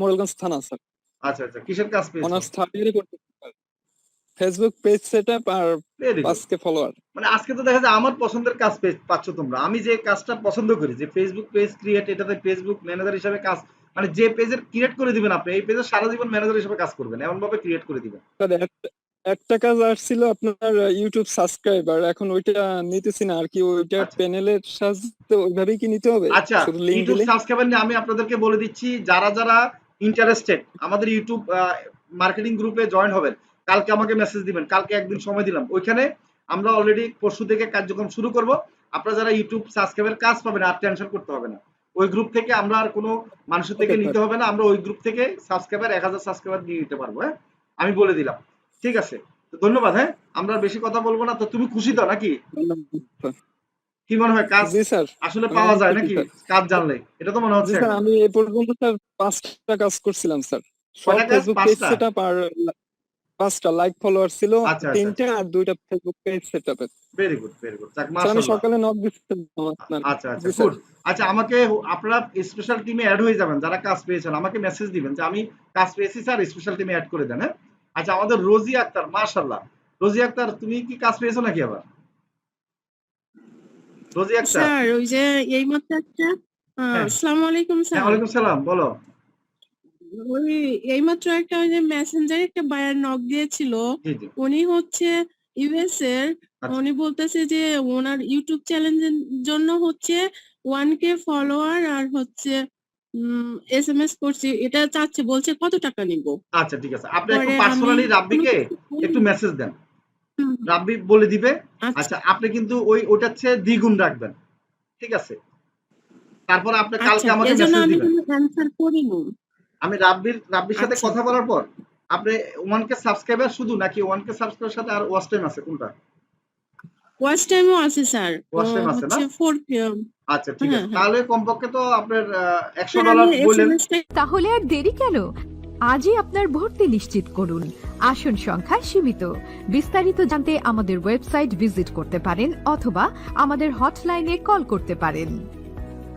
মোরেলগঞ্জ থানা স্যার। আচ্ছা আচ্ছা, কিসের কাজ পেয়েছো? অনার্স থার্ড ইয়ারে করতে স্যার। ফেসবুক পেজ সেটআপ আর Very good. 5K follower. মানে আজকে তো দেখা যায় আমার পছন্দের কাজ পাচ্ছ তোমরা। আমি যে কাজটা পছন্দ করি, যে ফেসবুক পেজ ক্রিয়েট, এটাতে ফেসবুক ম্যানেজার হিসেবে কাজ, মানে যে পেজের ক্রিয়েট করে দিবেন আপনি, এই পেজের সারা জীবন ম্যানেজার হিসেবে কাজ করবেন, এমন ভাবে ক্রিয়েট করে দিবেন। স্যার একটা কাজ আসছিল আপনার ইউটিউব সাবস্ক্রাইবার, এখন ওইটা নিতেছি না আর কি, ওইটা আচ্ছা প্যানেলের সাহায্যে ওইভাবেই কি নিতে হবে আচ্ছা, শুধু লিংক ইউটিউব দিলে? সাবস্ক্রাইবার নিয়ে আমি আপনাদেরকে বলে দিচ্ছি, যারা যারা ইন্টারেস্টেড আমাদের ইউটিউব মার্কেটিং গ্রুপে জয়েন হবেন, কালকে আমাকে মেসেজ দিবেন, কালকে একদিন সময় দিলাম, ওইখানে আমরা অলরেডি পরশু থেকে কার্যক্রম শুরু করব। আপনারা যারা ইউটিউব সাবস্ক্রাইবার কাজ পাবেন, আর টেনশন করতে হবে না। ওই গ্রুপ থেকে আমরা আর কোনো মানুষের থেকে ওকে স্যার। নিতে হবে না, আমরা ওই গ্রুপ থেকে সাবস্ক্রাইবার 1000 সাবস্ক্রাইবার নিয়ে নিতে পারবো। হ্যাঁ, আমি বলে দিলাম। ঠিক আছে, তো ধন্যবাদ। হ্যাঁ, আমরা আর বেশি কথা বলবো না। তো তুমি খুশি তো নাকি? কি মনে হয় কাজ জি স্যার, আসলে আমি পাওয়া অনেক যায় খুশি নাকি স্যার। কাজ জানলে? এটা তো মনে জি হচ্ছে স্যার, এখন। আমি এ পর্যন্ত স্যার 5টা কাজ করছিলাম স্যার। সব কয়টা কাজ? ফেসবুক পেজ 5টা? সেটআপ আর 5টা লাইক ফলোয়ার ছিল, আচ্ছা আচ্ছা 3টা আচ্ছা, আর 2টা Facebook page setup. Very good very good, যাক স্যার আমি মাশাআল্লাহ। সকালে নক দিচ্ছিলাম আপনার। আচ্ছা আচ্ছা, জি স্যার। গুড। আচ্ছা, আমাকে আপনারা স্পেশাল টিমে অ্যাড হয়ে যাবেন যারা কাজ পেয়েছেন, আমাকে মেসেজ দিবেন যে আমি কাজ পেয়েছি স্যার, স্পেশাল টিমে অ্যাড করে দেন। হ্যাঁ, আচ্ছা, আমাদের রোজি আক্তার, মাশাআল্লাহ। রোজি আক্তার, তুমি কি কাজ পেয়েছো নাকি আবার? রোজি আক্তার। স্যার ওই যে এইমাত্র একটা হ্যাঁ আসসালামু আলাইকুম হ্যাঁ, স্যার, ওয়ালাইকুম সালাম, বলো। ওই এইমাত্র একটা ওই যে মেসেঞ্জারে একটা বায়ার নক দিয়েছিল, জি জি, উনি হচ্ছে ইউএস এর। আচ্ছা উনি বলতেছে যে ওনার ইউটিউব চ্যানেলের জন্য হচ্ছে 1K ফলোয়ার আর হচ্ছে এসএমএস করছি, এটা চাচ্ছে, বলছে কত টাকা নিব। আচ্ছা, ঠিক আছে, আপনি একটু পরে আমি পার্সোনালি কোনো রাব্বিকে কিছু একটু বলিনি। মেসেজ দেন, হুম, রাব্বি বলে দিবে। আচ্ছা আচ্ছা, আপনি কিন্তু ওইটার চেয়ে দ্বিগুণ রাখবেন, ঠিক আছে? তারপর আপনি কালকে আচ্ছা, আমাকে এজন্য মেসেজ আমি দিবেন। কোনো অ্যান্সার করিনি। আমি রাব্বির সাথে আচ্ছা কথা বলার পর আপনি 1K সাবস্ক্রাইবার শুধু, নাকি 1K সাবস্ক্রাইবার সাথে আর ওয়াচ টাইম আছে, কোনটা? ওয়াচ টাইমও আছে স্যার, ওয়াচ টাইম আছে না? হচ্ছে 4K। আচ্ছা, ঠিক হ্যাঁ আছে, হ্যাঁ, তাহলে কমপক্ষে তো আপনার স্যার আমি $100 বললেন। এসএমএস তাহলে আর দেরি কেন? আজই আপনার ভর্তি নিশ্চিত করুন। আসন সংখ্যা সীমিত। বিস্তারিত জানতে আমাদের ওয়েবসাইট ভিজিট করতে পারেন অথবা আমাদের হটলাইনে কল করতে পারেন।